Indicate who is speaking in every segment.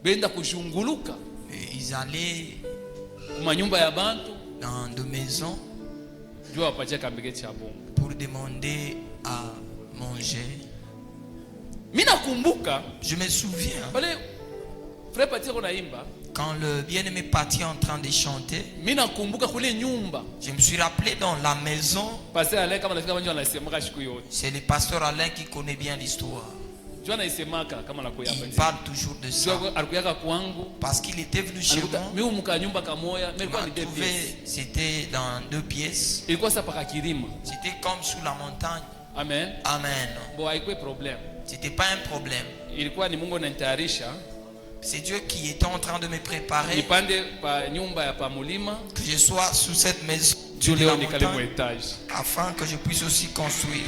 Speaker 1: benda kushunguluka.
Speaker 2: Et ils allaient
Speaker 1: Kumanyumba ya bantu
Speaker 2: dans de maisons
Speaker 1: jua wapatia kambege cha bongo
Speaker 2: pour demander à manger.
Speaker 1: Mina kumbuka
Speaker 2: Je me souviens
Speaker 1: pale frère Patia kona imba.
Speaker 2: quand le bien-aimé Paty est en train de chanter.
Speaker 1: Mina kumbuka kule nyumba.
Speaker 2: Je me suis rappelé dans la maison.
Speaker 1: Pasteur Alain kama nafika banjo anasemaka siku yote.
Speaker 2: C'est le pasteur Alain qui connaît bien l'histoire.
Speaker 1: Jua naisemaka kama nakuya hapa.
Speaker 2: Il parle toujours de ça.
Speaker 1: Jua alikuyaka kwangu.
Speaker 2: Parce qu'il était venu chez moi.
Speaker 1: Mimi umuka nyumba kamoya,
Speaker 2: Il
Speaker 1: nilikuwa
Speaker 2: m'a
Speaker 1: ni deux
Speaker 2: trouvé,
Speaker 1: pièces.
Speaker 2: c'était dans 2 pièces.
Speaker 1: Ilikuwa sasa paka kilima.
Speaker 2: C'était comme sous la montagne.
Speaker 1: Amen.
Speaker 2: Amen.
Speaker 1: Bon, haikuwa problème.
Speaker 2: C'était pas un problème.
Speaker 1: Ilikuwa ni Mungu ananitayarisha.
Speaker 2: C'est Dieu qui était en train de me préparer
Speaker 1: Nipande pa nyumba ya pa mulima.
Speaker 2: que je sois sous cette maison
Speaker 1: Juu
Speaker 2: de la
Speaker 1: leo nikale mu
Speaker 2: montagne
Speaker 1: etage.
Speaker 2: afin que je puisse aussi construire.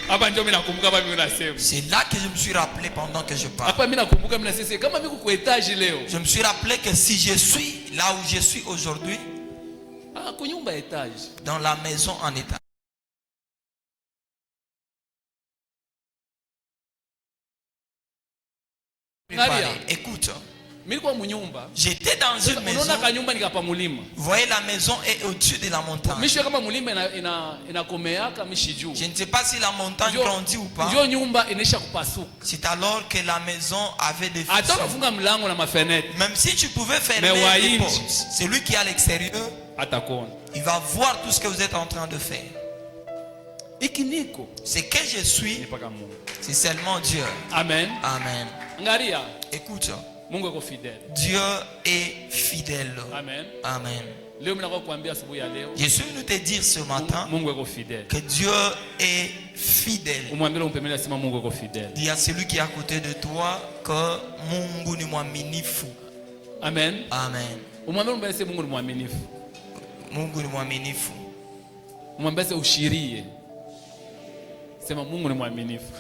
Speaker 1: Hapa ndio mimi nakumbuka hapa mimi nasema.
Speaker 2: C'est là que je me suis rappelé pendant que je parle.
Speaker 1: Hapa mimi nakumbuka mimi nasema kama mimi ku etage leo.
Speaker 2: Je me suis rappelé que si je suis là où je suis aujourd'hui,
Speaker 1: Ku nyumba etage.
Speaker 2: dans la maison en état. Écoute,
Speaker 1: Mimi kwa munyumba.
Speaker 2: j'étais dans une maison.
Speaker 1: Unaona kanyumba nikapa mulima.
Speaker 2: Vous voyez, la maison est au-dessus de la montagne.
Speaker 1: Mimi kama mulima inakomeaka mishiju.
Speaker 2: Je ne sais pas si la montagne grandit ou pas.
Speaker 1: Ndio nyumba inaisha kupasuka.
Speaker 2: C'est alors que la maison avait des
Speaker 1: Hata
Speaker 2: fissures.
Speaker 1: unafunga mlango na mafenêtre.
Speaker 2: Même si tu pouvais fermer
Speaker 1: Mais
Speaker 2: les
Speaker 1: wainji.
Speaker 2: portes, celui qui est à l'extérieur,
Speaker 1: Atakuona.
Speaker 2: il va voir tout ce que vous êtes en train de faire.
Speaker 1: Ikiniko
Speaker 2: Ce que je suis,
Speaker 1: ni paka Mungu.
Speaker 2: c'est seulement Dieu.
Speaker 1: Amen.
Speaker 2: Amen.
Speaker 1: Angalia,
Speaker 2: Écoute,
Speaker 1: Mungu yuko fidèle.
Speaker 2: Dieu est fidèle.
Speaker 1: Amen.
Speaker 2: Amen.
Speaker 1: Leo mimi nataka kuambia asubuhi ya leo.
Speaker 2: Je suis venu te dire ce matin
Speaker 1: Mungu yuko fidèle.
Speaker 2: que Dieu est fidèle.
Speaker 1: Umwambie umpemele asema Mungu yuko fidèle.
Speaker 2: Dis à celui qui est à côté de toi que Mungu ni mwaminifu.
Speaker 1: Amen.
Speaker 2: Amen.
Speaker 1: Umwambie umpemele Mungu ni mwaminifu.
Speaker 2: Mungu ni mwaminifu.
Speaker 1: Umwambie ushirie. Sema Mungu ni mwaminifu.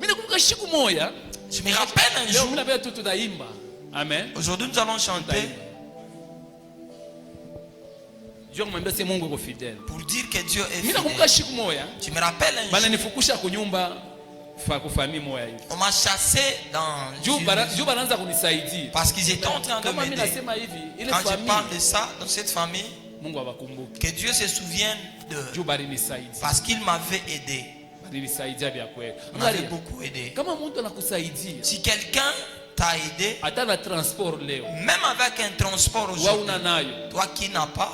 Speaker 1: Mimi nakumbuka siku moja.
Speaker 2: Je me rappelle un
Speaker 1: Leo
Speaker 2: jour.
Speaker 1: mimi napenda tu tutaimba. Amen.
Speaker 2: Aujourd'hui, nous allons chanter
Speaker 1: Dieu mwambie c'est Mungu yuko fidèle.
Speaker 2: pour dire que Dieu est
Speaker 1: Mimi
Speaker 2: fidèle.
Speaker 1: nakumbuka siku moja.
Speaker 2: Je me rappelle un
Speaker 1: Bana
Speaker 2: jour.
Speaker 1: nifukusha kunyumba kwa famille moja hivi.
Speaker 2: On m'a chassé dans
Speaker 1: Juu
Speaker 2: une
Speaker 1: banaanza kunisaidia.
Speaker 2: parce qu'ils étaient en train de
Speaker 1: Kama mimi
Speaker 2: m'aider.
Speaker 1: nasema hivi, ile
Speaker 2: Quand je
Speaker 1: famille
Speaker 2: parle de ça, dans cette famille,
Speaker 1: Mungu awakumbuke.
Speaker 2: que Dieu se souvienne
Speaker 1: Juu
Speaker 2: de
Speaker 1: balinisaidia.
Speaker 2: parce qu'il m'avait aidé.
Speaker 1: Balinisaidia vya kweli.
Speaker 2: Il m'avait
Speaker 1: Angalia.
Speaker 2: beaucoup aidé.
Speaker 1: Kama mtu anakusaidia,
Speaker 2: Si quelqu'un t'a aidé,
Speaker 1: hata na transport leo,
Speaker 2: même avec un transport
Speaker 1: wewe
Speaker 2: aujourd'hui,
Speaker 1: una nayo.
Speaker 2: toi qui n'as pas,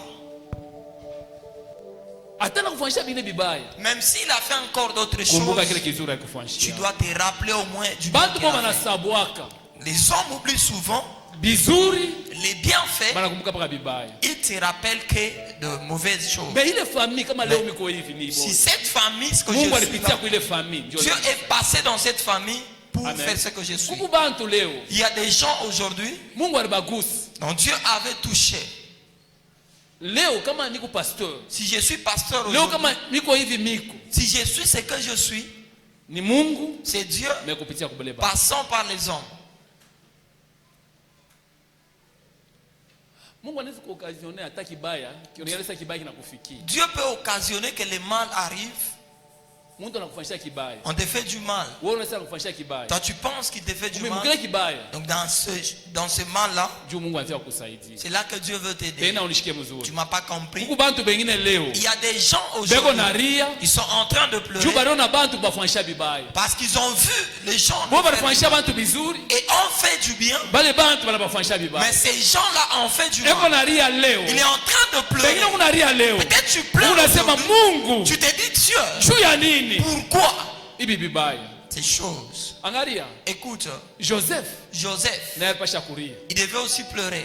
Speaker 1: Hata na kufanyisha vile vibaya.
Speaker 2: même s'il a fait encore d'autres
Speaker 1: Kumbuka kile
Speaker 2: choses,
Speaker 1: kizuri
Speaker 2: tu
Speaker 1: alikufanyishia.
Speaker 2: dois te rappeler au moins du bien
Speaker 1: Bantu
Speaker 2: qu'il
Speaker 1: kwa
Speaker 2: a fait.
Speaker 1: wanasabwaka.
Speaker 2: Les hommes oublient souvent
Speaker 1: Bizuri
Speaker 2: les bienfaits.
Speaker 1: banakumbuka paka vibaya.
Speaker 2: Ils te rappellent que de mauvaises choses.
Speaker 1: Mais ile famille kama leo miko hivi ni
Speaker 2: Si
Speaker 1: bon.
Speaker 2: cette famille, ce que
Speaker 1: Mungu
Speaker 2: je suis
Speaker 1: alipitia
Speaker 2: là,
Speaker 1: kwa ile famille. Ndio.
Speaker 2: Dieu est passé dans cette famille pour
Speaker 1: Amen.
Speaker 2: faire ce que je suis.
Speaker 1: Kuku bantu leo.
Speaker 2: Il y a des gens aujourd'hui
Speaker 1: Mungu alibagusa.
Speaker 2: dont Dieu avait touché.
Speaker 1: Leo kama niko pasteur.
Speaker 2: Si je suis pasteur
Speaker 1: Leo
Speaker 2: aujourd'hui,
Speaker 1: kama niko hivi miko.
Speaker 2: si je suis ce que je suis,
Speaker 1: Ni Mungu
Speaker 2: c'est Dieu
Speaker 1: mais kupitia kubele ba.
Speaker 2: passant par les hommes.
Speaker 1: Mungu anaweza kuokazioner hata kibaya, kioneleza kibaya kinakufikia.
Speaker 2: Dieu peut occasionner que le mal arrive.
Speaker 1: Mtu anakufanyisha kibaya.
Speaker 2: On te fait du mal.
Speaker 1: Wewe unaweza kufanyisha kibaya.
Speaker 2: Toi, tu penses qu'il te fait du
Speaker 1: Umemkile
Speaker 2: mal.
Speaker 1: kibaya.
Speaker 2: Donc, dans ce mal-là,
Speaker 1: Juu Mungu anataka kukusaidia.
Speaker 2: c'est là que Dieu veut t'aider.
Speaker 1: Tena unishikie
Speaker 2: Tu
Speaker 1: mzuri.
Speaker 2: m'as pas compris.
Speaker 1: Kuku bantu bengine leo.
Speaker 2: Il y a des gens
Speaker 1: Beko
Speaker 2: aujourd'hui,
Speaker 1: naria.
Speaker 2: ils sont en train de
Speaker 1: Juu
Speaker 2: pleurer
Speaker 1: baliona bantu bafanyisha vibaya.
Speaker 2: parce qu'ils ont vu les gens
Speaker 1: Bo
Speaker 2: faire
Speaker 1: balifanyisha bantu bizuri.
Speaker 2: et ont fait du bien.
Speaker 1: Bale bantu banabafanyisha
Speaker 2: Mais
Speaker 1: vibaya.
Speaker 2: ces gens-là ont fait du
Speaker 1: Eko
Speaker 2: mal.
Speaker 1: naria leo.
Speaker 2: Il est en train de pleurer.
Speaker 1: Bengine unaria leo.
Speaker 2: Peut-être tu pleures
Speaker 1: Unasema
Speaker 2: aujourd'hui.
Speaker 1: Mungu.
Speaker 2: Tu te dis Dieu,
Speaker 1: Juu ya nini?
Speaker 2: pourquoi
Speaker 1: Ibi vibaya.
Speaker 2: ces choses?
Speaker 1: Angalia.
Speaker 2: Écoute,
Speaker 1: Joseph
Speaker 2: Joseph,
Speaker 1: naye alipasha kulia.
Speaker 2: il devait aussi pleurer.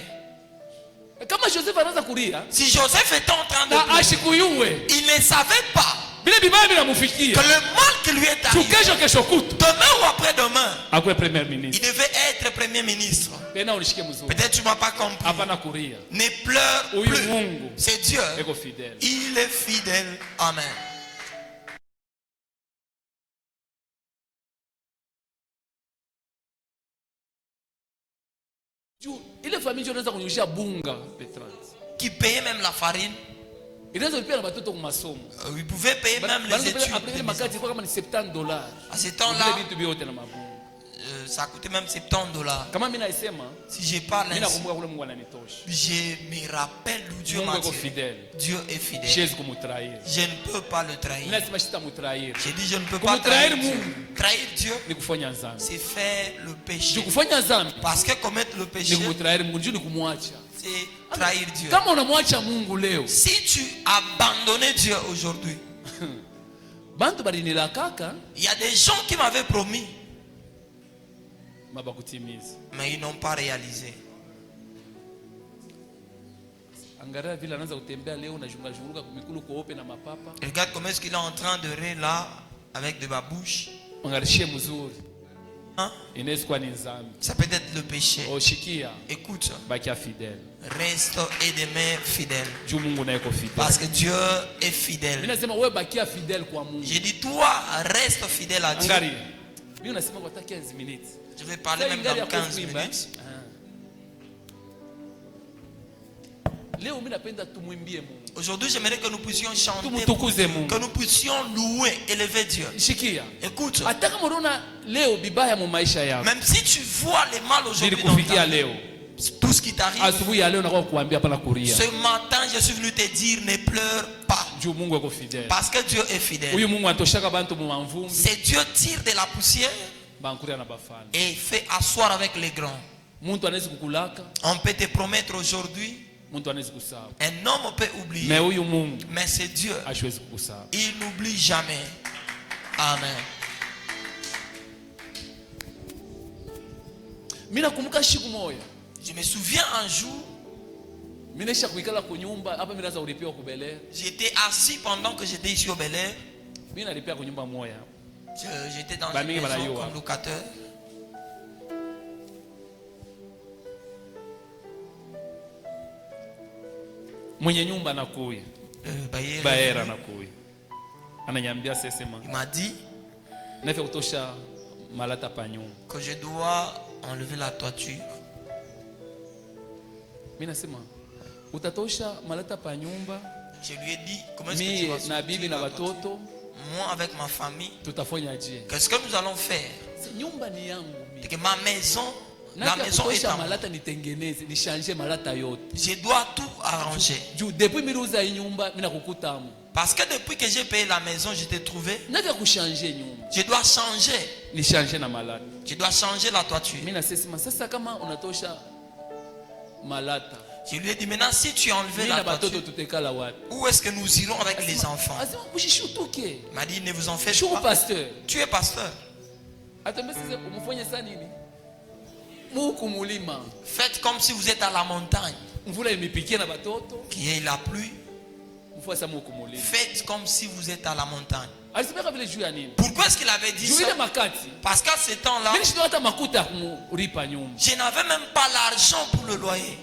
Speaker 1: Kama Joseph anaanza kulia
Speaker 2: Si Joseph était en train de
Speaker 1: na
Speaker 2: pleurer,
Speaker 1: ashikuyuwe.
Speaker 2: il ne savait pas
Speaker 1: Bile vibaya
Speaker 2: que
Speaker 1: vinamufikia.
Speaker 2: le mal qui lui est arrivé,
Speaker 1: Kesho kesho kutu.
Speaker 2: demain ou après-demain,
Speaker 1: Akuwe premier
Speaker 2: il
Speaker 1: ministre.
Speaker 2: devait être premier ministre.
Speaker 1: Tena unishike mzuri.
Speaker 2: Peut-être tu m'as pas compris.
Speaker 1: Hapana kulia.
Speaker 2: Ne pleure
Speaker 1: Huyu
Speaker 2: plus.
Speaker 1: Mungu
Speaker 2: C'est Dieu.
Speaker 1: eko fidèle.
Speaker 2: Il est fidèle. Amen.
Speaker 1: Juu ile familia inaweza kunyushia bunga Petrans.
Speaker 2: Qui payait même la farine.
Speaker 1: Inaweza kulipia na watoto kwa masomo.
Speaker 2: Il pouvait payer même les études.
Speaker 1: Après ile makati kwa kama ni $70.
Speaker 2: À ce
Speaker 1: Vile
Speaker 2: temps-là,
Speaker 1: vitu vyote na mabunga.
Speaker 2: ça a coûté même $70.
Speaker 1: Kama mimi naisema,
Speaker 2: Si je parle
Speaker 1: mimi
Speaker 2: ainsi,
Speaker 1: nakumbuka kule Mungu ananitosha.
Speaker 2: je me rappelle d'où Dieu
Speaker 1: Mungu
Speaker 2: m'a
Speaker 1: yuko
Speaker 2: tiré.
Speaker 1: fidèle.
Speaker 2: Dieu est fidèle.
Speaker 1: Siwezi kumtrahiri.
Speaker 2: Je ne peux pas le
Speaker 1: Mimi
Speaker 2: trahir.
Speaker 1: nasema sitamtrahiri.
Speaker 2: J'ai dit je ne peux pas
Speaker 1: Kumtrahiri
Speaker 2: trahir Dieu.
Speaker 1: Mungu
Speaker 2: Trahir Dieu,
Speaker 1: ni kufanya dhambi.
Speaker 2: c'est faire le péché.
Speaker 1: Kufanya dhambi
Speaker 2: Parce que commettre le
Speaker 1: ni
Speaker 2: péché,
Speaker 1: kumtrahiri Mungu, ni kumwacha.
Speaker 2: c'est trahir Dieu.
Speaker 1: Kama unamwacha Mungu leo,
Speaker 2: Si tu abandonnais Dieu aujourd'hui,
Speaker 1: bantu balinilakaka
Speaker 2: il y a des gens qui m'avaient promis,
Speaker 1: mabakutimiza.
Speaker 2: mais ils n'ont pas réalisé.
Speaker 1: Angalia vile anaanza kutembea leo na junga kumikulu kuope na mapapa.
Speaker 2: Regarde comment est-ce qu'il est en train de rire là, avec de babouches.
Speaker 1: Angalishie mzuri.
Speaker 2: Hein?
Speaker 1: Inaweza kuwa ni dhambi.
Speaker 2: Ça peut être le péché.
Speaker 1: Oshikia
Speaker 2: Écoute,
Speaker 1: bakia fidèle.
Speaker 2: reste et demeure fidèle.
Speaker 1: Juu Mungu naye ko fidèle.
Speaker 2: Parce que Dieu est
Speaker 1: Mimi
Speaker 2: fidèle.
Speaker 1: nasema wewe bakia fidèle kwa Mungu.
Speaker 2: J'ai dit, toi, reste fidèle à Dieu.
Speaker 1: Angalia. Mimi nasema kwa 15 minutes.
Speaker 2: Je vais parler même dans 15 minutes.
Speaker 1: Leo mimi napenda tumwimbie Mungu.
Speaker 2: Aujourd'hui, j'aimerais que nous puissions chanter,
Speaker 1: Tumtukuze Mungu.
Speaker 2: que nous puissions louer, élever Dieu.
Speaker 1: Shikia.
Speaker 2: Écoute,
Speaker 1: Hata kama unaona leo bibaya mu maisha yako.
Speaker 2: même si tu vois les mal aujourd'hui dans
Speaker 1: Nilikufikia
Speaker 2: ta vie,
Speaker 1: leo.
Speaker 2: tout ce qui t'arrive,
Speaker 1: Asubuhi ya leo nakuwa kukuambia hapana kulia.
Speaker 2: ce matin, je suis venu te dire, ne pleure pas.
Speaker 1: Juu Mungu yuko fidèle.
Speaker 2: Parce que Dieu est fidèle.
Speaker 1: Huyu Mungu atoshaka bantu mu mvumbi.
Speaker 2: C'est Dieu tire de la poussière
Speaker 1: Bankuria na bafana.
Speaker 2: et fait asseoir avec les grands.
Speaker 1: Muntu anaweza kukulaka,
Speaker 2: On peut te promettre aujourd'hui,
Speaker 1: muntu anaweza kusahau.
Speaker 2: un homme peut oublier,
Speaker 1: Mais huyu Mungu
Speaker 2: mais c'est Dieu.
Speaker 1: hashwezi kukusahau.
Speaker 2: Il n'oublie jamais. Amen.
Speaker 1: Mimi nakumbuka siku moja.
Speaker 2: Je me souviens un jour,
Speaker 1: Mimi naisha kuikala kwa nyumba, hapa mimi naanza kulipia kwa Bel Air.
Speaker 2: j'étais assis pendant que j'étais ici au Bel Air.
Speaker 1: Mimi nalipia kwa nyumba moja.
Speaker 2: J'étais dans
Speaker 1: Bah,
Speaker 2: une
Speaker 1: mingi
Speaker 2: maison
Speaker 1: banayua.
Speaker 2: comme locateur.
Speaker 1: Mwenye nyumba anakuya.
Speaker 2: Bayer,
Speaker 1: Baera anakuya. Ananiambia sesema,
Speaker 2: il m'a dit
Speaker 1: nafia kutosha malata pa nyumba.
Speaker 2: que je dois enlever la toiture.
Speaker 1: Mimi nasema utatosha malata pa nyumba,
Speaker 2: Je lui ai dit, comment est-ce que tu
Speaker 1: mimi
Speaker 2: vas
Speaker 1: na
Speaker 2: sortir
Speaker 1: bibi
Speaker 2: la
Speaker 1: na
Speaker 2: toiture?
Speaker 1: watoto
Speaker 2: Moi avec ma famille,
Speaker 1: tutafanya je?
Speaker 2: qu'est-ce que nous allons faire?
Speaker 1: Si nyumba ni yangu
Speaker 2: C'est
Speaker 1: mimi.
Speaker 2: que ma maison, la
Speaker 1: Nafia
Speaker 2: maison est
Speaker 1: kutosha
Speaker 2: à moi.
Speaker 1: malata nitengeneze, nishange malata yote.
Speaker 2: Je dois tout arranger.
Speaker 1: Juu depuis miliuza hii nyumba mimi nakukutamu.
Speaker 2: Parce que depuis que j'ai payé la maison, je t'ai trouvé.
Speaker 1: Nafia kushange nyumba.
Speaker 2: Je dois changer.
Speaker 1: Nishange na malata.
Speaker 2: Je dois changer la toiture.
Speaker 1: Mimi nasema sasa kama unatosha malata.
Speaker 2: Je lui ai dit, maintenant, si tu as enlevé
Speaker 1: Mimi
Speaker 2: la
Speaker 1: na batoto
Speaker 2: toiture,
Speaker 1: tutekala wapi?
Speaker 2: où est-ce que nous irons avec les enfants?
Speaker 1: Asema ushishutuke.
Speaker 2: Il m'a dit, ne vous en faites
Speaker 1: Shuku
Speaker 2: pas.
Speaker 1: pasteur.
Speaker 2: Tu es pasteur.
Speaker 1: Atembesize umfanye sana nini? Muku mulima.
Speaker 2: Faites comme si vous êtes à la montagne,
Speaker 1: Mvula imipikie na batoto.
Speaker 2: qu'il y ait la pluie.
Speaker 1: Mfuasa muku mulima.
Speaker 2: Faites comme si vous êtes à la montagne.
Speaker 1: Alisema vile juu ya nini?
Speaker 2: Pourquoi est-ce qu'il avait dit
Speaker 1: Juu
Speaker 2: ça?
Speaker 1: ile makati.
Speaker 2: Parce qu'à ce temps-là,
Speaker 1: Mimi ndio hata makuta kumlipa nyumba.
Speaker 2: je n'avais même pas l'argent pour le loyer.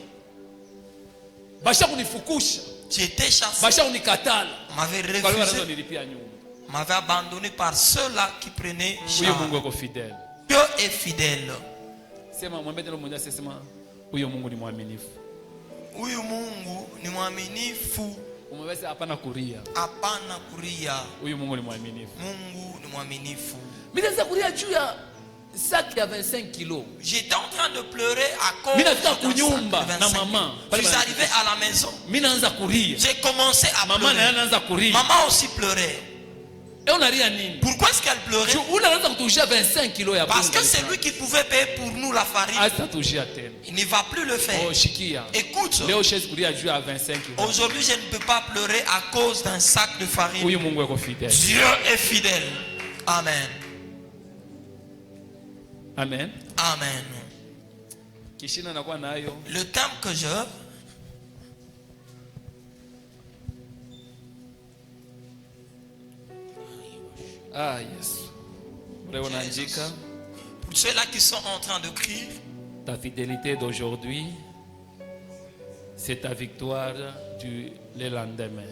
Speaker 1: Basha kunifukusha.
Speaker 2: J'étais chassé.
Speaker 1: Basha unikatala.
Speaker 2: On m'avait
Speaker 1: Kwa hiyo anaanza
Speaker 2: refusé.
Speaker 1: nilipia nyumba.
Speaker 2: On m'avait abandonné par ceux-là qui prenaient
Speaker 1: Huyo Mungu
Speaker 2: charge.
Speaker 1: yuko fidèle.
Speaker 2: Dieu est fidèle.
Speaker 1: Sema mwambie tena mmoja sema huyo Mungu ni mwaminifu.
Speaker 2: Huyu Mungu ni mwaminifu,
Speaker 1: Umeweza hapana kuria.
Speaker 2: hapana kuria.
Speaker 1: Huyo Mungu ni mwaminifu.
Speaker 2: Mungu ni mwaminifu.
Speaker 1: Mimi naweza kuria juu ya sac ya 25 kilos.
Speaker 2: J'étais en train de pleurer à cause
Speaker 1: Mimi
Speaker 2: d'un
Speaker 1: nafika
Speaker 2: sac de
Speaker 1: kunyumba
Speaker 2: 25
Speaker 1: na
Speaker 2: kilos.
Speaker 1: mama.
Speaker 2: Je suis arrivé à la maison.
Speaker 1: Mimi naanza kuria.
Speaker 2: J'ai commencé à
Speaker 1: Mama naye
Speaker 2: pleurer.
Speaker 1: anaanza kuria.
Speaker 2: Maman aussi pleurait.
Speaker 1: Unalia nini?
Speaker 2: Pourquoi est-ce qu'elle pleurait?
Speaker 1: Juu ule anaanza kutushia 25 kilos ya
Speaker 2: Parce que
Speaker 1: bunga.
Speaker 2: c'est lui qui pouvait payer pour nous la farine.
Speaker 1: Atatushia tena.
Speaker 2: Il ne va plus le faire.
Speaker 1: Oh shikia.
Speaker 2: Écoute,
Speaker 1: Leo shezi kulia juu ya 25 kilos.
Speaker 2: aujourd'hui je ne peux pas pleurer à cause d'un sac de farine.
Speaker 1: Huyu Mungu yuko fidèle.
Speaker 2: Dieu est fidèle. Amen.
Speaker 1: Amen.
Speaker 2: Amen.
Speaker 1: Kishina nakuwa nayo.
Speaker 2: Le thème que je...
Speaker 1: Ah yes. Ule unaandika
Speaker 2: Pour ceux-là qui sont en train de crier,
Speaker 1: ta fidélité d'aujourd'hui, c'est ta victoire du le lendemain.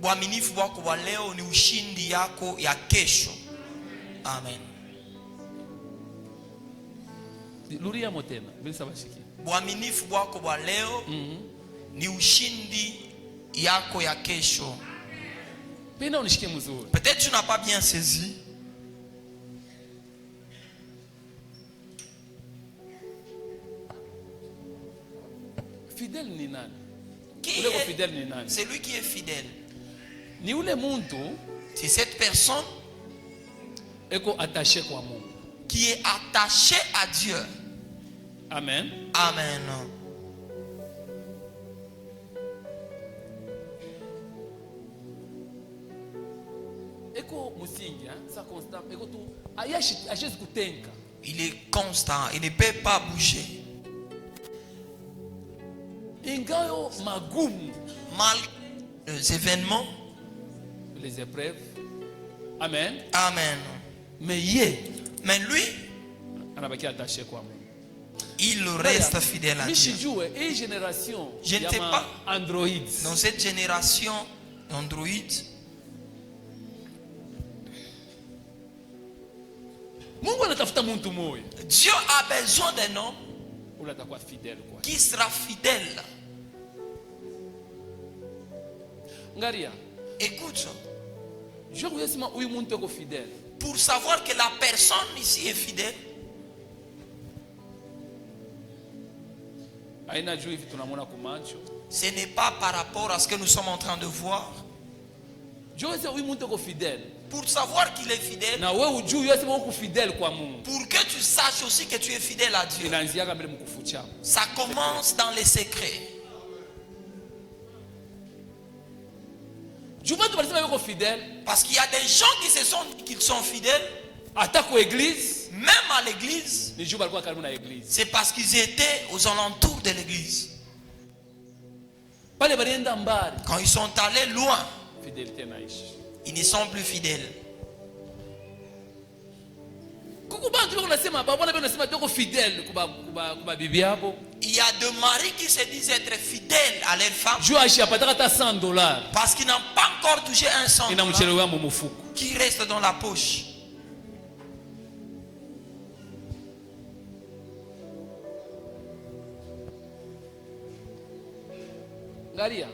Speaker 2: uaminifu wako wa leo ni ushindi yako ya kesho. Amen.
Speaker 1: Luria motena, bila sabashiki.
Speaker 2: Uaminifu wako wa leo ni ushindi yako ya kesho.
Speaker 1: Penda unishikie mzuri.
Speaker 2: Peut-être tu n'as pas bien saisi.
Speaker 1: fidèle ni nani?
Speaker 2: Qui
Speaker 1: Ule ko
Speaker 2: est
Speaker 1: fidèle ni nani?
Speaker 2: celui qui est fidèle?
Speaker 1: Ni ule muntu
Speaker 2: C'est cette personne
Speaker 1: eko attaché kwa Mungu.
Speaker 2: qui est attachée à Dieu.
Speaker 1: Amen.
Speaker 2: Amen.
Speaker 1: Eko musingi, ça constant. Eko tu ayashezi kutenka.
Speaker 2: Il est constant, il ne peut pas bouger.
Speaker 1: Ingayo magumu,
Speaker 2: Malgré les événements,
Speaker 1: les épreuves. Amen.
Speaker 2: amen.
Speaker 1: Mais yé,
Speaker 2: Mais lui,
Speaker 1: anabaki attaché kwa Mungu.
Speaker 2: il reste fidèle à Dieu.
Speaker 1: Mishijue hii generation
Speaker 2: Je ne
Speaker 1: ya
Speaker 2: sais
Speaker 1: ma
Speaker 2: pas.
Speaker 1: Android.
Speaker 2: Dans cette génération Android,
Speaker 1: Mungu anatafuta muntu moyo
Speaker 2: Dieu a besoin d'un homme
Speaker 1: ule atakuwa fidèle kwa.
Speaker 2: qui sera fidèle.
Speaker 1: Ngaria,
Speaker 2: Écoute,
Speaker 1: je kuyesema huyu muntu eko fidèle.
Speaker 2: pour savoir que la personne ici est fidèle,
Speaker 1: Aina juu hivi tunamwona kumacho.
Speaker 2: ce n'est pas par rapport à ce que nous sommes en train de voir.
Speaker 1: Je kuyesema huyu muntu eko fidèle.
Speaker 2: Pour savoir qu'il est fidèle,
Speaker 1: Na wewe ujue yesema uko fidèle kwa Mungu.
Speaker 2: pour que tu saches aussi que tu es fidèle à Dieu.
Speaker 1: Inaanziaka mbele mkufu chako.
Speaker 2: Ça commence dans les secrets.
Speaker 1: Juma tu balisema yuko fidèle.
Speaker 2: Parce qu'il y a des gens qui se sont dit qu'ils sont fidèles,
Speaker 1: Hata kwa église,
Speaker 2: même à l'église,
Speaker 1: ni juu balikuwa karibu na église.
Speaker 2: c'est parce qu'ils étaient aux alentours de l'église.
Speaker 1: Pale balienda mbali,
Speaker 2: Quand ils sont allés loin,
Speaker 1: fidélité naishi.
Speaker 2: ils ne sont plus fidèles.
Speaker 1: Kuku bantu bako nasema baba na bako nasema tuko fidèle kuba bibi yabo.
Speaker 2: Il y a des maris qui se disent être fidèles à leurs femmes
Speaker 1: Juu ashi apataka hata $100.
Speaker 2: parce qu'ils n'ont pas encore touché un centime
Speaker 1: Inamchelewa mu mufuko.
Speaker 2: qui reste dans la poche.
Speaker 1: Ngaria,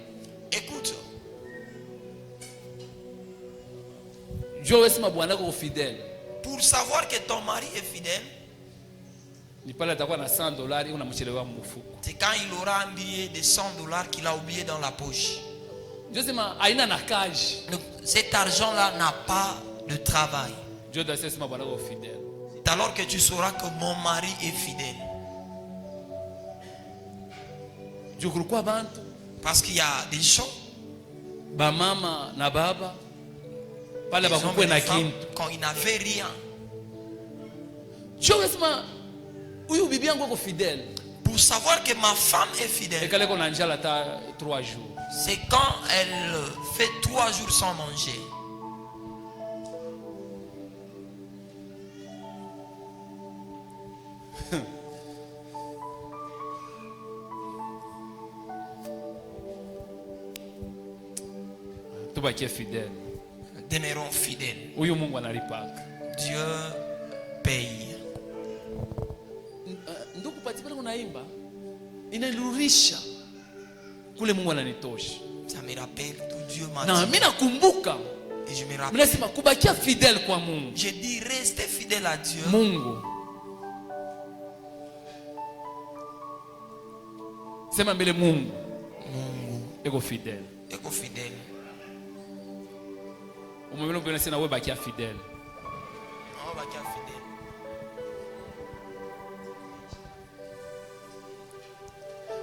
Speaker 2: Écoute,
Speaker 1: juu wesema bwana ko fidèle.
Speaker 2: pour savoir que ton mari est fidèle,
Speaker 1: Ni pale atakuwa na $100 unamchelewa mu mufuko.
Speaker 2: c'est quand il aura un billet de $100 qu'il a oublié dans la poche.
Speaker 1: Juu sema aina na kaji.
Speaker 2: Donc, cet argent-là n'a pas de travail.
Speaker 1: Juu dasema bwana ko fidèle.
Speaker 2: C'est alors que tu sauras que mon mari est fidèle.
Speaker 1: Juu kulikuwa bantu
Speaker 2: Parce qu'il y a des gens,
Speaker 1: ba mama na baba pale
Speaker 2: des hommes
Speaker 1: bakukwe
Speaker 2: et
Speaker 1: na
Speaker 2: des femmes,
Speaker 1: kintu.
Speaker 2: quand ils n'avaient rien.
Speaker 1: Juu wesema huyu bibi yangu ko fidèle.
Speaker 2: Pour savoir que ma femme est fidèle,
Speaker 1: Ekale ko na njala ta 3 jours.
Speaker 2: c'est quand elle fait 3 jours sans manger.
Speaker 1: Tubakie fidèle.
Speaker 2: Demeurons fidèles.
Speaker 1: Huyu Mungu analipaka.
Speaker 2: Dieu paye.
Speaker 1: Ndugu pati pale unaimba inanirurisha kule Mungu ananitosha.
Speaker 2: Ça me rappelle tout Dieu m'a
Speaker 1: Na
Speaker 2: dit.
Speaker 1: mimi nakumbuka
Speaker 2: Et je me rappelle.
Speaker 1: mnasema kubakia fidèle kwa Mungu.
Speaker 2: Je dis restez fidèle à Dieu.
Speaker 1: Mungu. Sema mbele Mungu
Speaker 2: Mungu
Speaker 1: eko fidèle.
Speaker 2: eko fidèle.
Speaker 1: Umwambie mbele sina wewe bakia fidèle.
Speaker 2: On va être fidèle.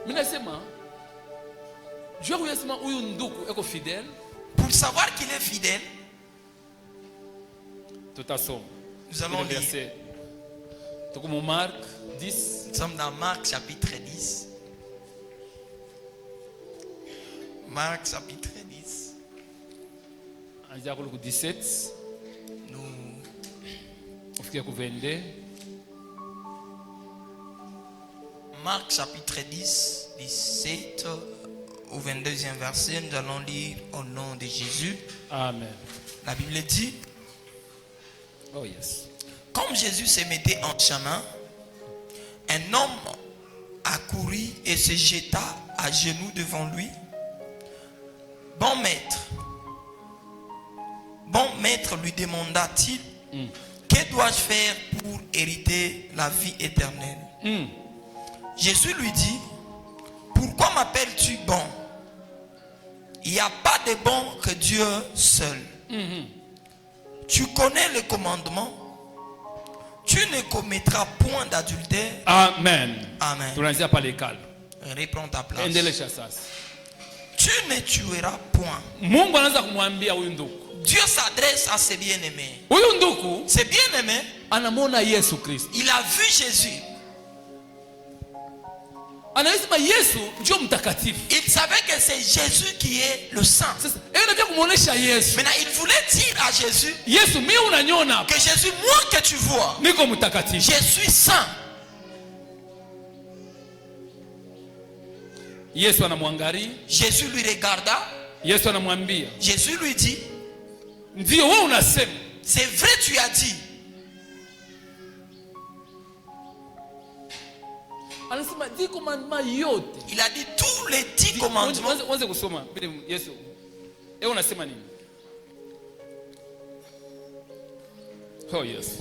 Speaker 1: Mimi nasema jua kuyasema huyu ndugu eko fidèle.
Speaker 2: Pour savoir qu'il est fidèle,
Speaker 1: Tutasoma.
Speaker 2: nous allons lire.
Speaker 1: verset. Tuko mu Mark 10
Speaker 2: Nous sommes dans Marc chapitre 10. Marc chapitre 10.
Speaker 1: anzia kule ku 17
Speaker 2: Nous
Speaker 1: ufikia ku 22.
Speaker 2: Marc chapitre 10, 17 au 22e verset, nous allons lire au nom de Jésus.
Speaker 1: Amen.
Speaker 2: La Bible dit,
Speaker 1: Oh yes.
Speaker 2: comme Jésus se mettait en chemin, un homme accourut et se jeta à genoux devant lui. Bon maître, lui demanda-t-il, que dois-je faire pour hériter la vie éternelle? Jésus lui dit, pourquoi m'appelles-tu bon? Il n'y a pas de bon que Dieu seul. Tu connais le commandement. Tu ne commettras point d'adultère.
Speaker 1: Amen.
Speaker 2: Amen.
Speaker 1: Tunaanzia pale kale.
Speaker 2: Reprends ta place.
Speaker 1: Endelesha sasa.
Speaker 2: Tu ne tueras point.
Speaker 1: Mungu anaanza kumwambia huyu ndugu.
Speaker 2: Dieu s'adresse à ses bien-aimés.
Speaker 1: Huyu ndugu
Speaker 2: Ses bien-aimés,
Speaker 1: anamwona Yesu Kristo.
Speaker 2: il a vu Jésus.
Speaker 1: Anasema Yesu ndio mtakatifu.
Speaker 2: Il savait que c'est Jésus qui est le saint.
Speaker 1: Sasa nataka kumuonesha Yesu.
Speaker 2: Maintenant, il voulait dire à Jésus
Speaker 1: Yesu, mimi unaniona hapa.
Speaker 2: que Jésus, moi que tu vois,
Speaker 1: Niko mtakatifu.
Speaker 2: je suis saint.
Speaker 1: Yesu anamwangalia.
Speaker 2: Jésus lui regarda.
Speaker 1: Yesu anamwambia,
Speaker 2: Jésus lui dit,
Speaker 1: ndio wewe unasema.
Speaker 2: c'est vrai, tu as dit.
Speaker 1: Anasema 10 commandements yote.
Speaker 2: Il a dit tous les 10 commandements.
Speaker 1: Wanze kusoma bila Yesu. Unasema nini? Oh yes.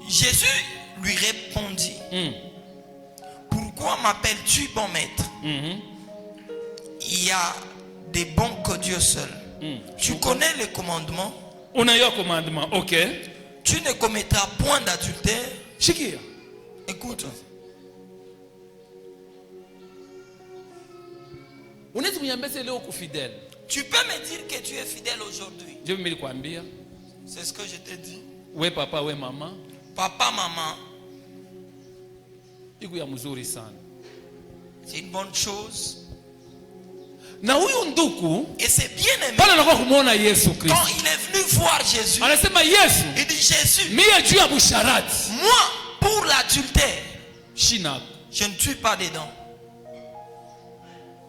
Speaker 2: Jésus lui répondit, pourquoi m'appelles-tu bon maître? Il y a des bons que Dieu seul. Tu connais les commandements.
Speaker 1: Unayo commandement, OK.
Speaker 2: Tu ne commettras point d'adultère.
Speaker 1: Shikia.
Speaker 2: Écoute.
Speaker 1: Unaweza kuniambia leo uko fidèle?
Speaker 2: Tu peux me dire que tu es fidèle aujourd'hui.
Speaker 1: Je vais kuambia.
Speaker 2: C'est ce que je te dis.
Speaker 1: We papa, we mama.
Speaker 2: Papa, maman.
Speaker 1: Iko ya mzuri sana.
Speaker 2: C'est une bonne chose.
Speaker 1: Na huyu ndugu,
Speaker 2: et c'est bien aimé.
Speaker 1: Pale anakuwa kumuona Yesu Kristo.
Speaker 2: Quand il est venu voir Jésus,
Speaker 1: anasema Yesu,
Speaker 2: il dit Jésus,
Speaker 1: mie juu ya busharati,
Speaker 2: moi pour l'adultère,
Speaker 1: shina,
Speaker 2: je ne tue pas dedans.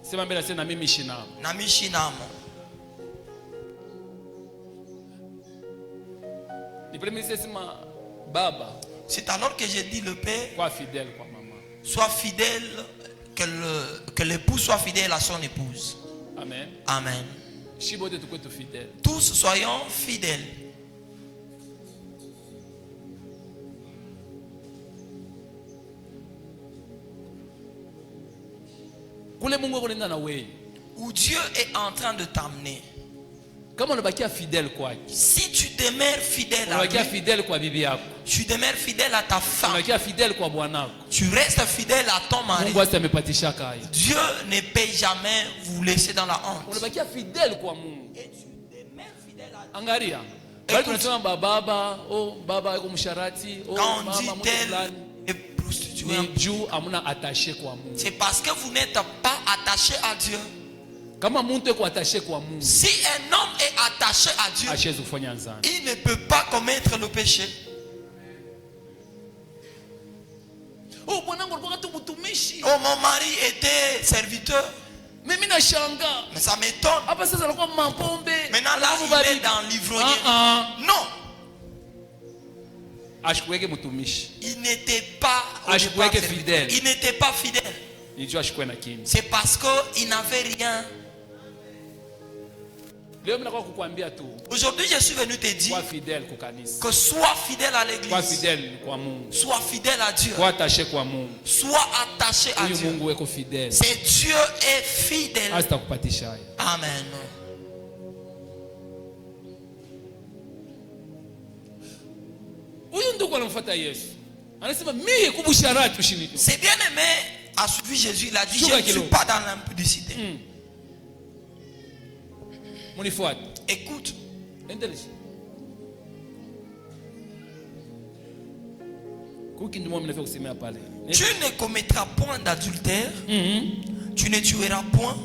Speaker 1: Sema mbele sasa na mimi shinamo.
Speaker 2: Na mimi shinamo.
Speaker 1: Ni premier sema baba.
Speaker 2: C'est alors que j'ai dit le père,
Speaker 1: Sois fidèle kwa maman.
Speaker 2: Sois fidèle, que l'époux soit fidèle à son épouse.
Speaker 1: Amen.
Speaker 2: Amen.
Speaker 1: Shibote tukwe tu fidèle.
Speaker 2: Tous soyons fidèles.
Speaker 1: Kule Mungu akonenda na wewe.
Speaker 2: Où Dieu est en train de t'amener.
Speaker 1: Kama unabakia fidèle kwake.
Speaker 2: Si tu demeures fidèle à lui,
Speaker 1: unabakia fidèle kwa bibi yako.
Speaker 2: tu demeures fidèle à ta femme,
Speaker 1: unabakia fidèle kwa bwanako.
Speaker 2: tu restes fidèle à ton mari.
Speaker 1: Mungu amepatisha kaya.
Speaker 2: Dieu ne peut jamais vous laisser dans la honte.
Speaker 1: Unabakia fidèle kwa Mungu.
Speaker 2: Et tu demeures fidèle à Dieu.
Speaker 1: Angalia. Bali tunasema baba, baba yuko msharati,
Speaker 2: quand on
Speaker 1: mama
Speaker 2: dit
Speaker 1: mtu
Speaker 2: tel
Speaker 1: fulani.
Speaker 2: est prostitué,
Speaker 1: Ni juu amuna attaché kwa Mungu.
Speaker 2: c'est parce que vous n'êtes pas attaché à Dieu.
Speaker 1: Kama mtu yuko attaché kwa Mungu,
Speaker 2: Si un homme est attaché à Dieu,
Speaker 1: hashezi kufanya dhambi.
Speaker 2: il ne peut pas commettre le péché.
Speaker 1: Bwanangu alikuwa tu mtumishi.
Speaker 2: Oh, mon mari était serviteur.
Speaker 1: Mimi nashangaa.
Speaker 2: Mais ça m'étonne.
Speaker 1: Hapa sasa alikuwa mapombe.
Speaker 2: Maintenant là, il est dans l'ivrogne. Non.
Speaker 1: Ashikuweke mtumishi.
Speaker 2: Il n'était pas
Speaker 1: Ashikuweke fidèle.
Speaker 2: Il n'était pas fidèle.
Speaker 1: Nijua ashikuwe na kimi.
Speaker 2: C'est parce qu'il n'avait rien.
Speaker 1: Leo mimi nakuwa kukuambia tu.
Speaker 2: Aujourd'hui, je suis venu te dire
Speaker 1: Sois fidèle kwa kanisa.
Speaker 2: que sois fidèle à
Speaker 1: Sois
Speaker 2: l'église.
Speaker 1: fidèle kwa Mungu.
Speaker 2: Sois fidèle à Dieu.
Speaker 1: Sois attaché kwa Mungu.
Speaker 2: Sois attaché à
Speaker 1: Huyu
Speaker 2: Dieu.
Speaker 1: Mungu weko fidèle.
Speaker 2: C'est Dieu est fidèle.
Speaker 1: Hasta kupatisha haya.
Speaker 2: Amen.
Speaker 1: Huyu ndugu anamfuata Yesu. Anasema mimi kubusharati ushinitu.
Speaker 2: C'est bien aimé a suivi Jésus. Il a dit, je
Speaker 1: Shuka
Speaker 2: ne suis
Speaker 1: kilo.
Speaker 2: pas dans l'impudicité.
Speaker 1: Munifuate.
Speaker 2: Écoute,
Speaker 1: Endelea. Kuki ndio mimi nafaa kusemea pale.
Speaker 2: tu ne commettras point d'adultère. Tu ne tueras point.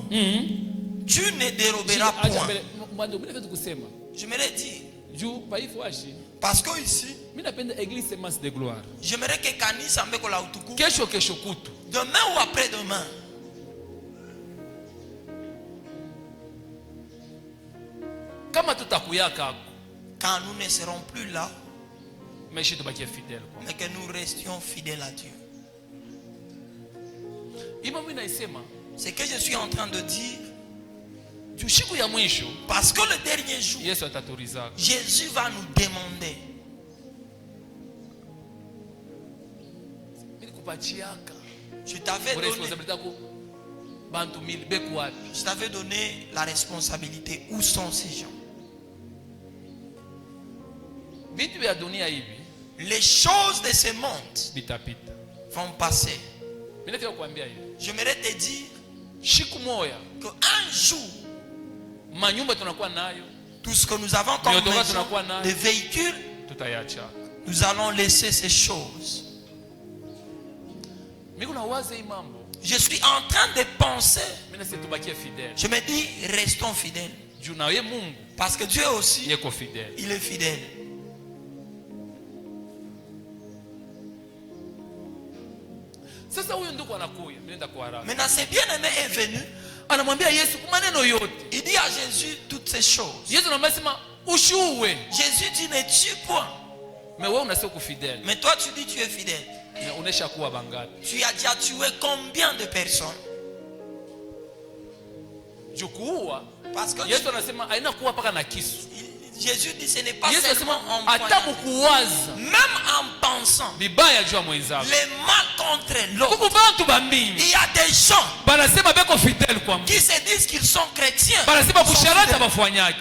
Speaker 2: Tu ne déroberas point.
Speaker 1: Mwando mimi nafaa kusema.
Speaker 2: Je me l'ai dit.
Speaker 1: Juu paifu ashi.
Speaker 2: Parce que ici,
Speaker 1: Mimi napenda église semence de gloire.
Speaker 2: j'aimerais que kanisa ambeko la utukufu
Speaker 1: Kesho kutu.
Speaker 2: demain ou après-demain,
Speaker 1: Kama tutakuyaka
Speaker 2: quand nous ne serons plus là,
Speaker 1: maisha tubakie fidèle kwa.
Speaker 2: mais que nous restions fidèles à Dieu.
Speaker 1: Ima mimi naisema
Speaker 2: Ce que je suis en train de dire,
Speaker 1: juu siku ya mwisho
Speaker 2: parce que le dernier jour,
Speaker 1: Yesu ataturizaka.
Speaker 2: Jésus va nous demander. Je t'avais donné la responsabilité. Où sont ces gens? Les choses de ce monde vont passer. J'aimerais te dire qu'un jour, tout ce que nous avons comme maison, les véhicules, nous allons laisser ces choses. Je suis en train de penser. Je me dis, restons fidèles. Parce que Dieu aussi, il est fidèle. Maintenant, ce bien-aimé est venu. Il dit à Jésus toutes ces choses. Jésus dit, ne tue point. Mais toi, tu dis, tu es fidèle. Tu as déjà tué combien de personnes? Parce que Jésus dit, ce n'est pas seulement en poignardant. Même en pensant le mal contre l'autre. Il y a des gens qui se disent qu'ils sont chrétiens.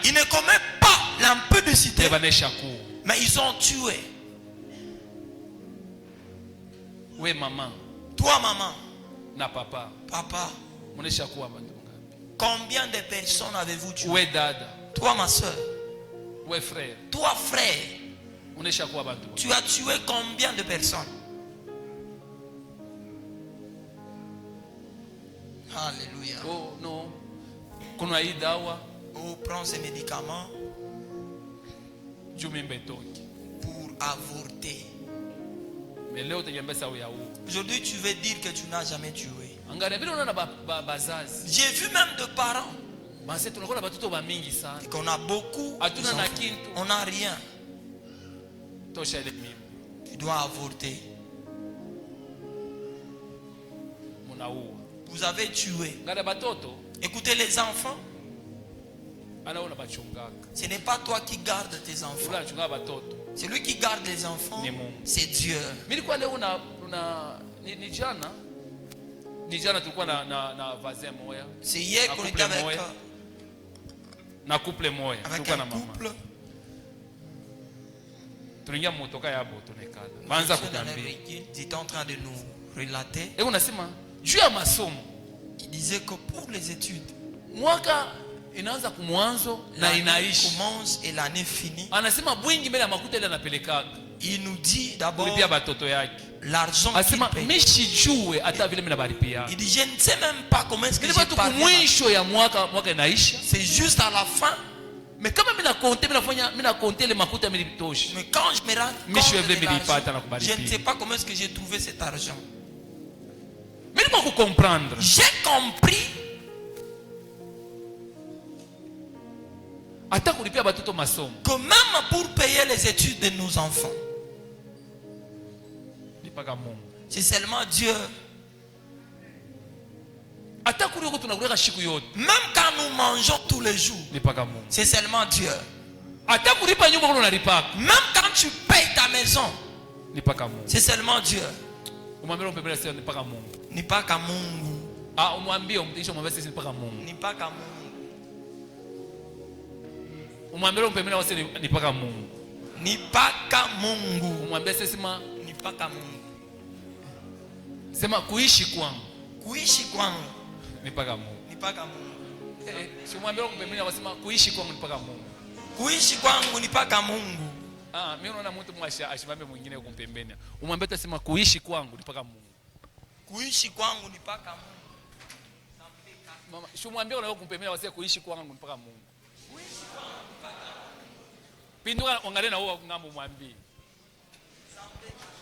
Speaker 2: Ils ne commettent pas l'impudicité, mais ils ont tué.
Speaker 1: Oui, maman.
Speaker 2: Toi, maman.
Speaker 1: Papa.
Speaker 2: Combien de personnes avez-vous tué?
Speaker 1: Oui, dada.
Speaker 2: Toi, ma soeur.
Speaker 1: Oui, frère.
Speaker 2: Toi, frère. Tu as tué combien de personnes? Alléluia.
Speaker 1: Oh non.
Speaker 2: Oh, prends ces médicaments pour avorter. Aujourd'hui, tu veux dire que tu n'as jamais tué. J'ai vu même de parents et qu'on a beaucoup, on n'a rien. Tu dois avorter. Vous avez tué. Écoutez, les enfants, ce n'est pas toi qui gardes tes enfants. Celui qui garde les enfants, c'est Dieu. C'est hier qu'on était avec un couple. Il était en train de nous relater. Il disait que pour les études, l'année commence et l'année finit. Il nous dit d'abord l'argent qu'il paye. Il dit, je ne sais même pas comment est-ce que j'ai parlé. C'est juste à la fin. Mais quand je me rends compte de l'argent, je ne sais pas comment est-ce que j'ai trouvé cet argent. J'ai compris que même pour payer les études de nos enfants, c'est seulement Dieu. Même quand nous mangeons tous les jours, c'est seulement Dieu. Même quand tu payes ta maison, c'est seulement Dieu. Ni pas qu'à Mungu. Ni pas qu'à Mungu. Ni pas qu'à Mungu. Ni pas qu'à Mungu.
Speaker 1: Sema kuishi kwangu.
Speaker 2: Kuishi kwangu.
Speaker 1: Ni paka Mungu.
Speaker 2: Ni paka Mungu.
Speaker 1: Si mwambie kupembeni wasema kuishi kwangu ni paka Mungu.
Speaker 2: Kuishi kwangu ni paka Mungu.
Speaker 1: Mimi naona mtu mwasha ashimame mwingine kumpembeni. Umwambie atasema kuishi kwangu ni paka Mungu.
Speaker 2: Kuishi kwangu ni paka Mungu.
Speaker 1: Mama, si mwambie unao kumpembeni wasema kuishi kwangu ni paka Mungu.
Speaker 2: Kuishi kwangu ni paka Mungu.
Speaker 1: Pinduka angalia na wao ngambo mwambie.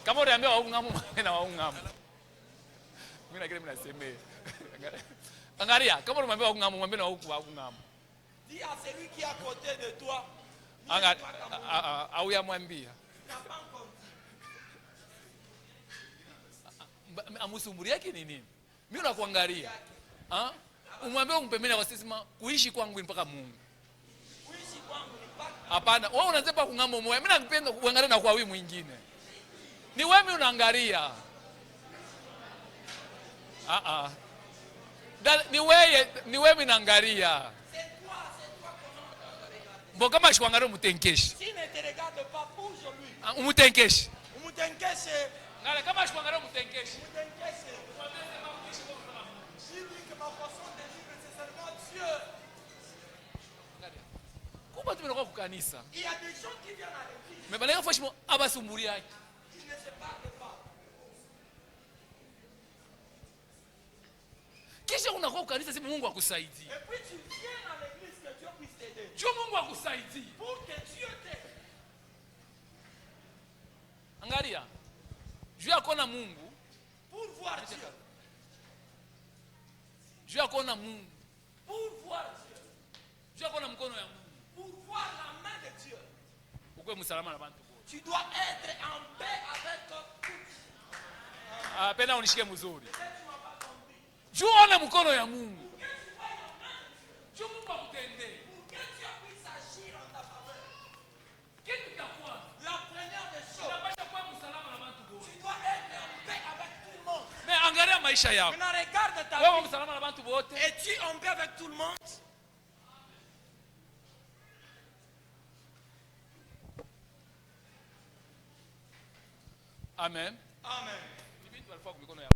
Speaker 1: Kama unaambia wao ngambo mwambie na wao ngambo. Mimi na kile mnasemea. Angalia, kama unamwambia wao ngambo mwambie na wao ngambo.
Speaker 2: Dis à celui qui est à côté de toi.
Speaker 1: Au yamwambia. Amusumburi yake ni nini? Mimi nakuangalia. Umwambie umpembeni akasema kuishi kwangu ni mpaka Mungu.
Speaker 2: Kuishi kwangu ni mpaka.
Speaker 1: Hapana, wewe unaanza kungambo moyo. Mimi nakupenda kuangalia na kwa wewe mwingine. Ni wewe unaangalia. Ni wewe minaangalia. Bon, kama shikuangalia umutenkeshi.
Speaker 2: S'il ne te regarde pas, bouge lui.
Speaker 1: Umutenkeshi.
Speaker 2: Umutenkeshi.
Speaker 1: Ngale kama shikuangalia umutenkeshi.
Speaker 2: Umutenkeshi. Dis-lui que ma façon de vivre c'est seulement Dieu.
Speaker 1: Kuba tumenokuwa kukanisa.
Speaker 2: Il y a des gens qui viennent à l'église.
Speaker 1: Mais baleka fashimo abasumburi yake.
Speaker 2: Ils ne se parlent pas.
Speaker 1: Kisha unakuwa kukanisa sema Mungu akusaidie.
Speaker 2: Et puis tu viens à l'église que Dieu puisse t'aider.
Speaker 1: Jua Mungu akusaidie.
Speaker 2: Pour que Dieu t'aide.
Speaker 1: Angalia. Jua kuona Mungu.
Speaker 2: Pour voir Dieu.
Speaker 1: Jua kuona Mungu.
Speaker 2: Pour voir Dieu.
Speaker 1: Jua kuona mkono ya Mungu.
Speaker 2: Pour voir la main de Dieu.
Speaker 1: Ukwe msalama na bantu.
Speaker 2: Tu dois être en paix avec tout.
Speaker 1: Penda unishike mzuri. Jua ona mkono ya Mungu. Jua Mungu akutendee. Kitu cha kwanza,
Speaker 2: La première des choses,
Speaker 1: unapaswa kuwa msalama na bantu wote.
Speaker 2: tu dois être en paix avec tout le monde.
Speaker 1: Mais angalia maisha yako.
Speaker 2: Maintenant regarde ta
Speaker 1: Wewe
Speaker 2: vie.
Speaker 1: msalama na bantu wote.
Speaker 2: Es-tu en paix avec tout le monde?
Speaker 1: Amen.
Speaker 2: Amen.
Speaker 1: Ni vitu walifaa kwa mikono ya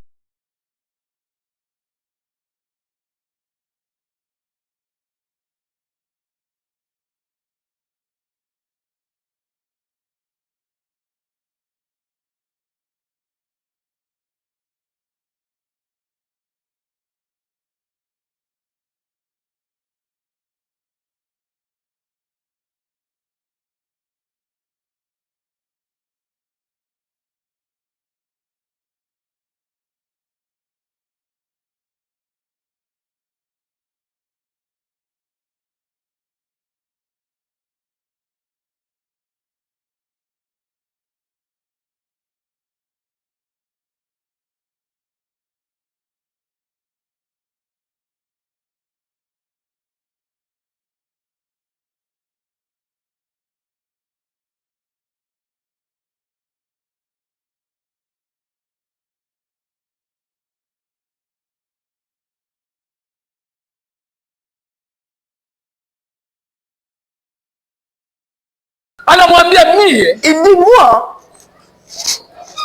Speaker 1: anamwambia mie,
Speaker 3: Il dit moi,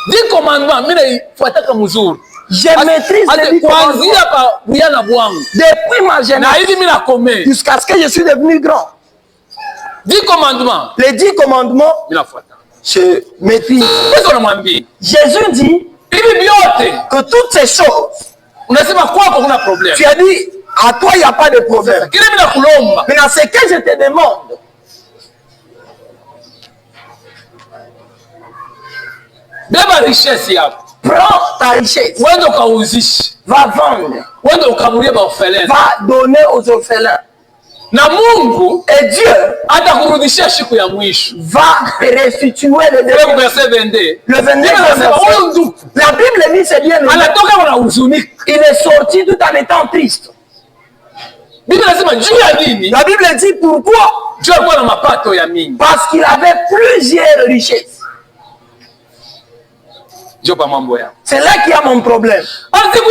Speaker 1: 10 commandements mimi naifuataka mzuri.
Speaker 3: je maîtrise les 10
Speaker 1: kuanzia
Speaker 3: commandements
Speaker 1: kwa buyana bwangu
Speaker 3: depuis ma
Speaker 1: na
Speaker 3: jeunesse
Speaker 1: hivi mimi nakomea
Speaker 3: jusqu'à ce que je suis devenu grand.
Speaker 1: 10 commandements
Speaker 3: Les 10 commandements,
Speaker 1: mimi nafuata.
Speaker 3: je maîtrise.
Speaker 1: Sasa unamwambia
Speaker 3: Jésus dit
Speaker 1: hivi vyote,
Speaker 3: que toutes ces choses,
Speaker 1: unasema kwako kuna problem.
Speaker 3: tu as dit, à toi il n'y a pas de problème.
Speaker 1: Kile mimi nakulomba,
Speaker 3: Maintenant, ce que je te demande,
Speaker 1: beba richesse yako,
Speaker 3: prends ta richesse,
Speaker 1: uende ukauzishe,
Speaker 3: va vendre,
Speaker 1: uende ukamulie maorphelin,
Speaker 3: va donner aux orphelins.
Speaker 1: na Mungu
Speaker 3: Et Dieu
Speaker 1: atakurudishia siku ya mwisho.
Speaker 3: va restituer le
Speaker 1: Kwa
Speaker 3: dernier.
Speaker 1: verset 22.
Speaker 3: Le 22
Speaker 1: Anasema huyu ndugu
Speaker 3: La Bible dit c'est bien aimé.
Speaker 1: anatoka na huzunika.
Speaker 3: Il est sorti tout en étant triste.
Speaker 1: Biblia inasema juu ya nini?
Speaker 3: La Bible dit pourquoi?
Speaker 1: Juu alikuwa na mapato ya mingi.
Speaker 3: Parce qu'il avait plusieurs richesses.
Speaker 1: Ndio pa mambo yao.
Speaker 3: C'est là qu'il y a mon problème.
Speaker 1: Anasiku